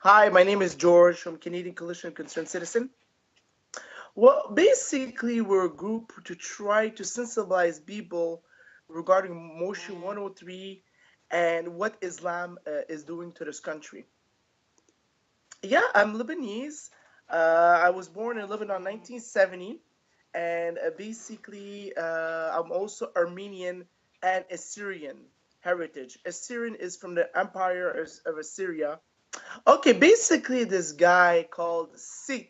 Hi, my name is George from Canadian Coalition of Concerned Citizen. Well, basically, we're a group to try to sensibilize people regarding Motion 103 and what Islam is doing to this country. Yeah, I'm Lebanese. I was born in Lebanon 1970, and I'm also Armenian and Assyrian heritage. Assyrian is from the Empire of Assyria. Okay, basically, this guy called Sin,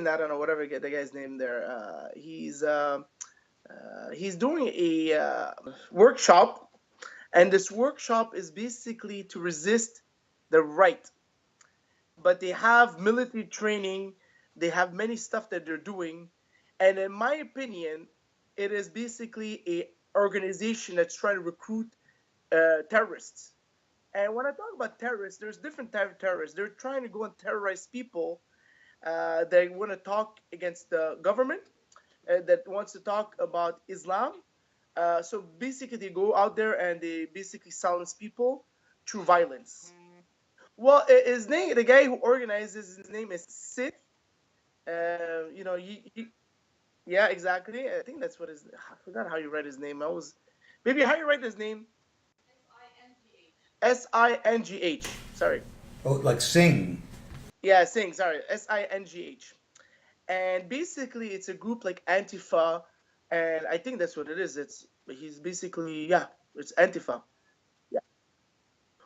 I don't know, whatever get the guy's name there. He's doing a workshop, and this workshop is basically to resist the right. But they have military training, they have many stuff that they're doing, and in my opinion, it is basically a organization that's trying to recruit terrorists. And when I talk about terrorists, there's different type of terrorists. They're trying to go and terrorize people. They want to talk against the government that wants to talk about Islam. So basically, they go out there and they basically silence people through violence. Well, his name, the guy who organizes, his name is Sid. You know, yeah, exactly. I think that's what his. I forgot how you write his name. Maybe how you write his name. Singh. Sorry. Oh, like sing. Yeah, Singh. Sorry, Singh. And basically, it's a group like Antifa, and I think that's what it is. He's basically, yeah, it's Antifa. Yeah.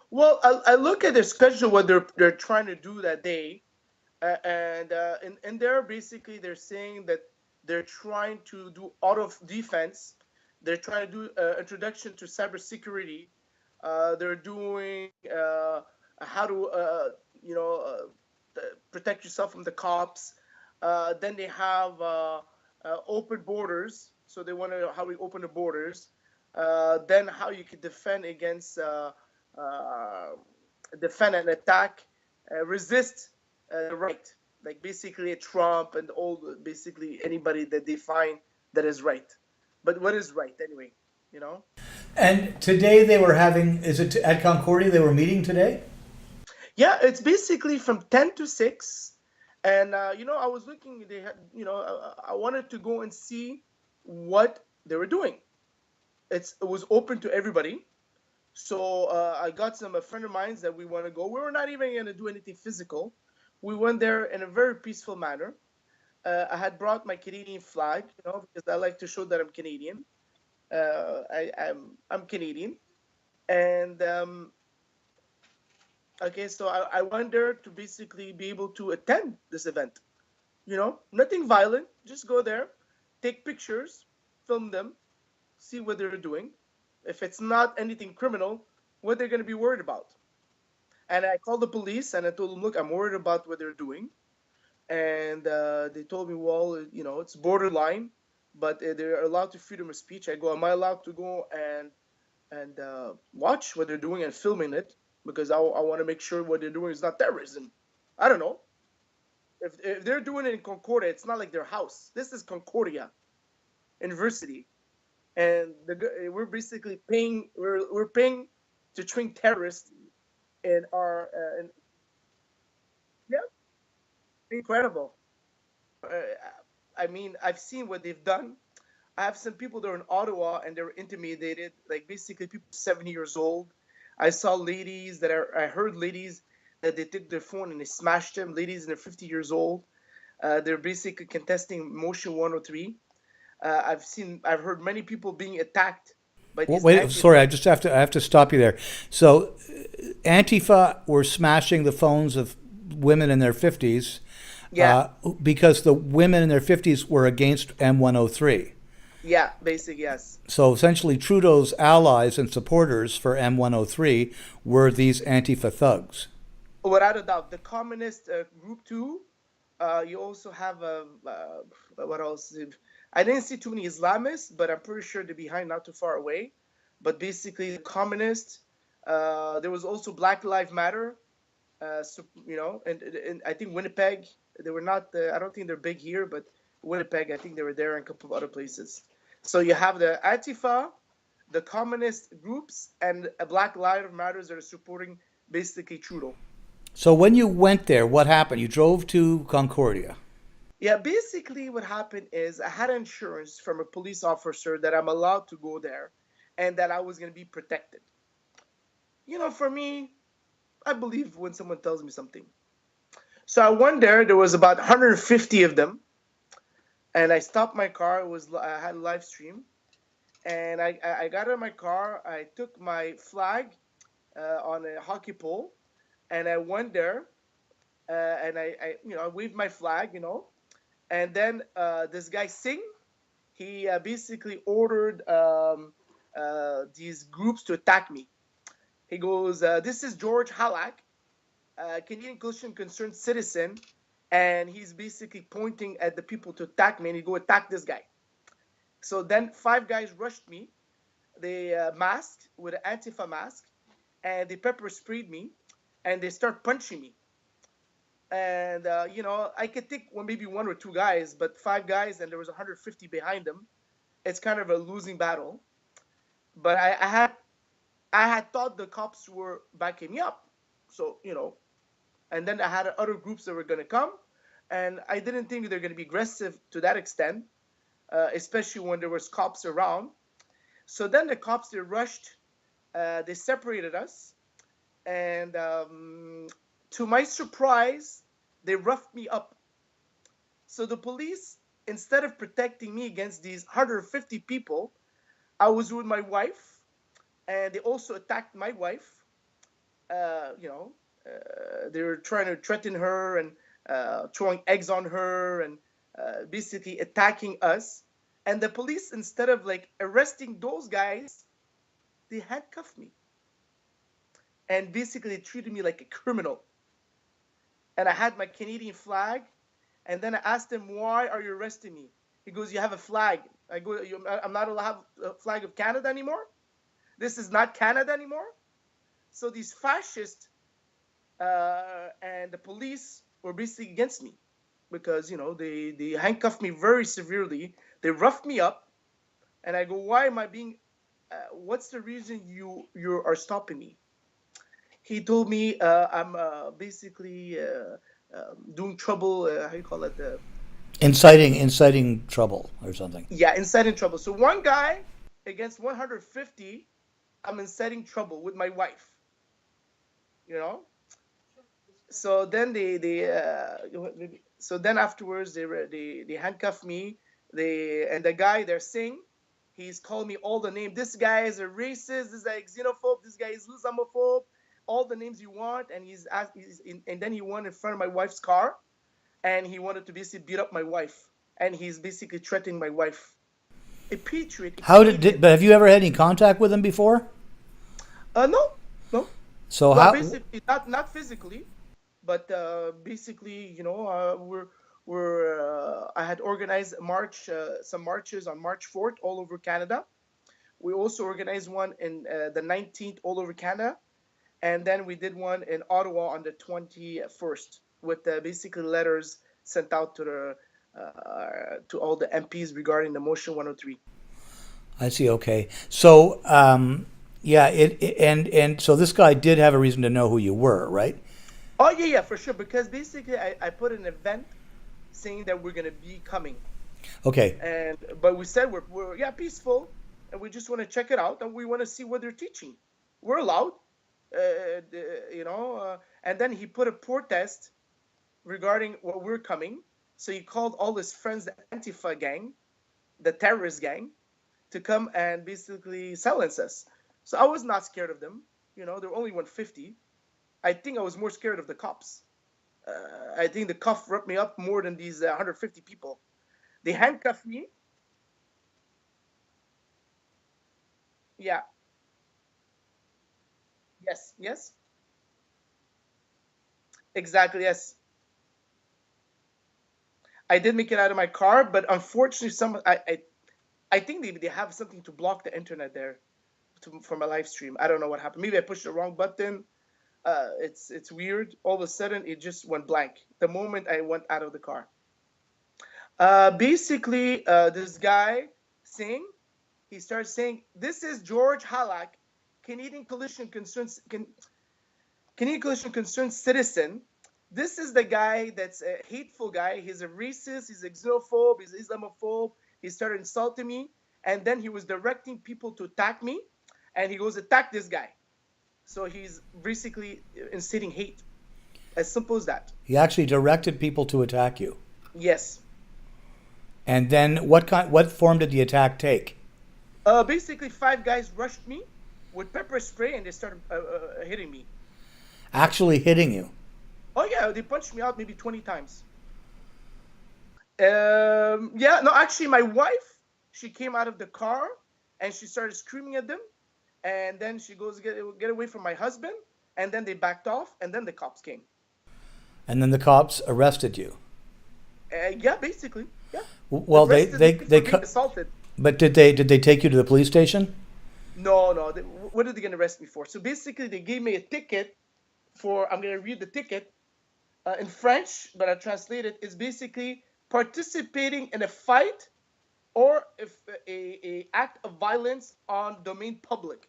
Well, I look at their schedule, what they're trying to do that day, and there basically they're saying that they're trying to do auto defense. They're trying to do introduction to cybersecurity. They're doing how to you know protect yourself from the cops. Then they have open borders, so they want to know how we open the borders. Then how you could uh, defend and attack, resist the right, like basically a Trump and all, basically anybody that they find that is right. But what is right anyway? You know? And today they were having, is it at Concordia they were meeting today? Yeah, it's basically from 10 to 6, and I was looking. They had, I wanted to go and see what they were doing. It was open to everybody. So I got a friend of mine that we want to go. We were not even going to do anything physical. We went there in a very peaceful manner. I had brought my Canadian flag, because I like to show that I'm Canadian. I'm Canadian, and okay, so I went there to basically be able to attend this event. Nothing violent. Just go there, take pictures, film them, see what they're doing. If it's not anything criminal, what they're going to be worried about. And I called the police and I told them, look, I'm worried about what they're doing. And they told me, well, it's borderline, but they're allowed to freedom of speech. I go, am I allowed to go and watch what they're doing and filming it? Because I want to make sure what they're doing is not terrorism. I don't know. If they're doing it in Concordia, it's not like their house. This is Concordia University, and we're basically paying. We're paying to train terrorists in our. Yeah, incredible. Uh, I mean, I've seen what they've done. I have some people that are in Ottawa and they were intimidated, like basically people 70 years old. I saw ladies I heard ladies that they took their phone and they smashed them, ladies in their 50 years old. They're basically contesting Motion 103. I've heard many people being attacked by Well, these wait, sorry, Antifa. I have to stop you there. So, Antifa were smashing the phones of women in their 50s Yeah, because the women in their 50s were against M103. yeah, basic, yes. So essentially, Trudeau's allies and supporters for M103 were these Antifa thugs. Without a doubt. The communist group too. You also have what else? I didn't see too many Islamists, but I'm pretty sure they're behind, not too far away. But basically, the communists. There was also Black Lives Matter. So, and I think Winnipeg. They were not. I don't think they're big here, but Winnipeg. I think they were there and a couple of other places. So you have the Antifa, the communist groups, and Black Lives Matters that are supporting basically Trudeau. So when you went there, what happened? You drove to Concordia. Yeah, basically what happened is I had insurance from a police officer that I'm allowed to go there and that I was going to be protected. For me, I believe when someone tells me something. So I went there, there was about 150 of them, and I stopped my car. I had a live stream, and I got out of my car. I took my flag on a hockey pole, and I went there, and I waved my flag, and then this guy Singh, he basically ordered these groups to attack me. He goes, "This is George Hallak, Canadian Christian Concerned Citizen," and he's basically pointing at the people to attack me, and he go attack this guy. So then 5 guys rushed me. They masked with an Antifa mask, and they pepper sprayed me, and they start punching me. And I could take maybe 1 or 2 guys, but 5 guys, and there was 150 behind them. It's kind of a losing battle. But I had thought the cops were backing me up, so and then I had other groups that were going to come, and I didn't think they're going to be aggressive to that extent, especially when there was cops around. So then the cops, they rushed, they separated us, and to my surprise, they roughed me up. So the police, instead of protecting me against these 150 people, I was with my wife, and they also attacked my wife. They were trying to threaten her and throwing eggs on her and basically attacking us. And the police, instead of like arresting those guys, they handcuffed me and basically treated me like a criminal. And I had my Canadian flag, and then I asked him, "Why are you arresting me?" He goes, "You have a flag." I go, "I'm not allowed to have a flag of Canada anymore. This is not Canada anymore." So these fascists and the police were basically against me because they handcuffed me very severely. They roughed me up, and I go, "Why am I being? What's the reason you are stopping me?" He told me I'm basically doing trouble. How you call it? Inciting trouble or something. Yeah, inciting trouble. So one guy against 150, I'm inciting trouble with my wife. You know. So then so then afterwards they handcuffed me. And the guy they're saying, he's called me all the names. This guy is a racist. This guy is xenophobe. This guy is Islamophobe. All the names you want, and and then he went in front of my wife's car, and he wanted to basically beat up my wife, and he's basically threatening my wife. A patriot, a How did, Canadian. but have you ever had any contact with him before? No, no. So Well, how? basically not physically, but basically, I had organized some marches on March 4th all over Canada. We also organized one in the 19th all over Canada, and then we did one in Ottawa on the 21st with basically letters sent out to all the MPs regarding the motion 103. I see. Okay. So yeah, and so this guy did have a reason to know who you were, right? Oh yeah, yeah, for sure. Because basically, I put an event saying that we're gonna be coming, Okay. but we said we're yeah peaceful, and we just want to check it out, and we want to see what they're teaching. We're allowed, and then he put a protest regarding what we're coming. So he called all his friends, the Antifa gang, the terrorist gang, to come and basically silence us. So I was not scared of them. There were only 150. I think I was more scared of the cops. I think the cuff ripped me up more than these 150 people. They handcuffed me. Yeah. Yes. Yes. Exactly. Yes. I did make it out of my car, but unfortunately, I think they have something to block the internet there for my live stream. I don't know what happened. Maybe I pushed the wrong button. It's weird. All of a sudden, it just went blank the moment I went out of the car. Basically, this guy saying he starts saying, "This is George Hallak, Canadian Canadian Coalition of Concerned Citizen. This is the guy that's a hateful guy. He's a racist, he's a xenophobe, he's Islamophobe. He started insulting me, and then he was directing people to attack me, and he goes, attack this guy. So he's basically inciting hate. As simple as that. He actually directed people to attack you. Yes. And then what form did the attack take? Basically, 5 guys rushed me with pepper spray, and they started hitting me. Actually hitting you? Oh yeah, they punched me out maybe 20 times. Yeah, no, actually, my wife, she came out of the car and she started screaming at them, and then she goes, get away from my husband, and then they backed off, and then the cops came. And then the cops arrested you? Yeah, basically, yeah. Well, they assaulted. But did they take you to the police station? No. What are they going to arrest me for? So basically, they gave me a ticket for, I'm going to read the ticket in French, but I translate it. It's basically participating in a fight or if a act of violence on domain public.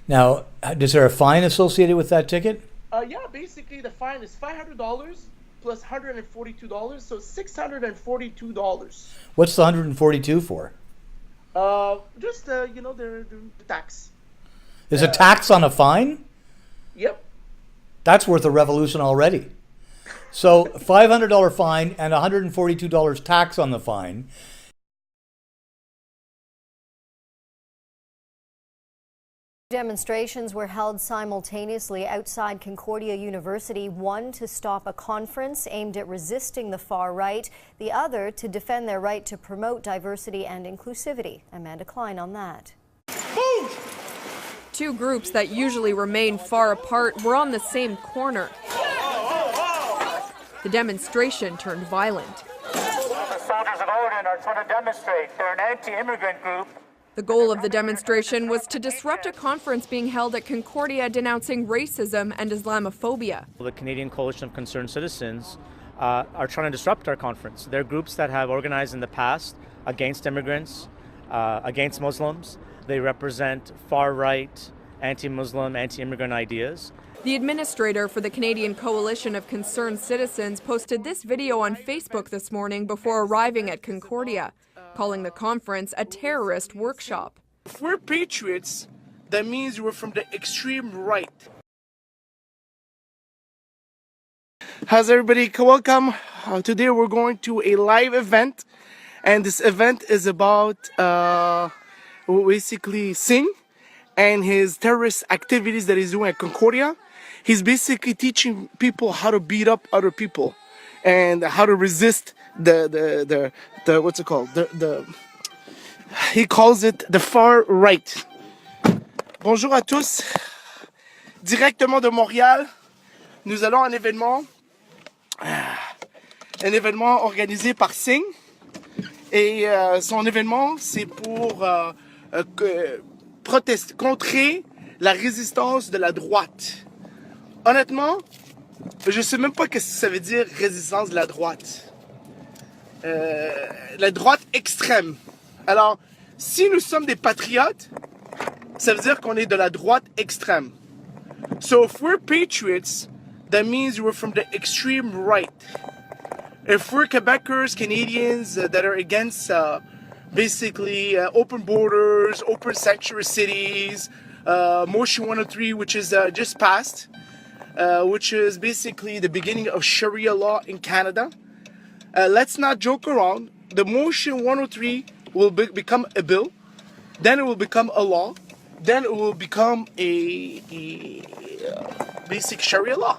Now, is there a fine associated with that ticket? Yeah, basically the fine is $500 plus $142, so $642. What's the 142 for? Just the tax. There's a tax on a fine? Yep. That's worth a revolution already. So $500 fine and $142 tax on the fine. Demonstrations were held simultaneously outside Concordia University, one to stop a conference aimed at resisting the far right, the other to defend their right to promote diversity and inclusivity. Amanda Klein on that. Two groups that usually remain far apart were on the same corner. The demonstration turned violent. The soldiers of Odin are trying to demonstrate. They're an anti-immigrant group. The goal of the demonstration was to disrupt a conference being held at Concordia denouncing racism and Islamophobia. The Canadian Coalition of Concerned Citizens are trying to disrupt our conference. They're groups that have organized in the past against immigrants, against Muslims. They represent far-right, anti-Muslim, anti-immigrant ideas. The administrator for the Canadian Coalition of Concerned Citizens posted this video on Facebook this morning before arriving at Concordia, calling the conference a terrorist workshop. If we're patriots, that means we're from the extreme right. How's everybody? Welcome. Today we're going to a live event, and this event is about basically Singh and his terrorist activities that he's doing at Concordia. He's basically teaching people how to beat up other people and how to resist the what's it called? He calls it the far right. Bonjour à tous. Directement de Montréal, nous allons à un événement organisé par Singh. Et son événement, c'est pour protester, contrer la résistance de la droite. Honnêtement, je sais même pas ce que ça veut dire résistance de la droite. La droite extrême. Alors, si nous sommes des patriotes, ça veut dire qu'on est de la droite extrême. So if we're patriots, that means we're from the extreme right. If we're Quebecers, Canadians that are against basically open borders, open sanctuary cities, Motion 103, which is just passed, which is basically the beginning of Sharia law in Canada. Let's not joke around. The Motion 103 will become a bill, then it will become a law, then it will become a basic Sharia law.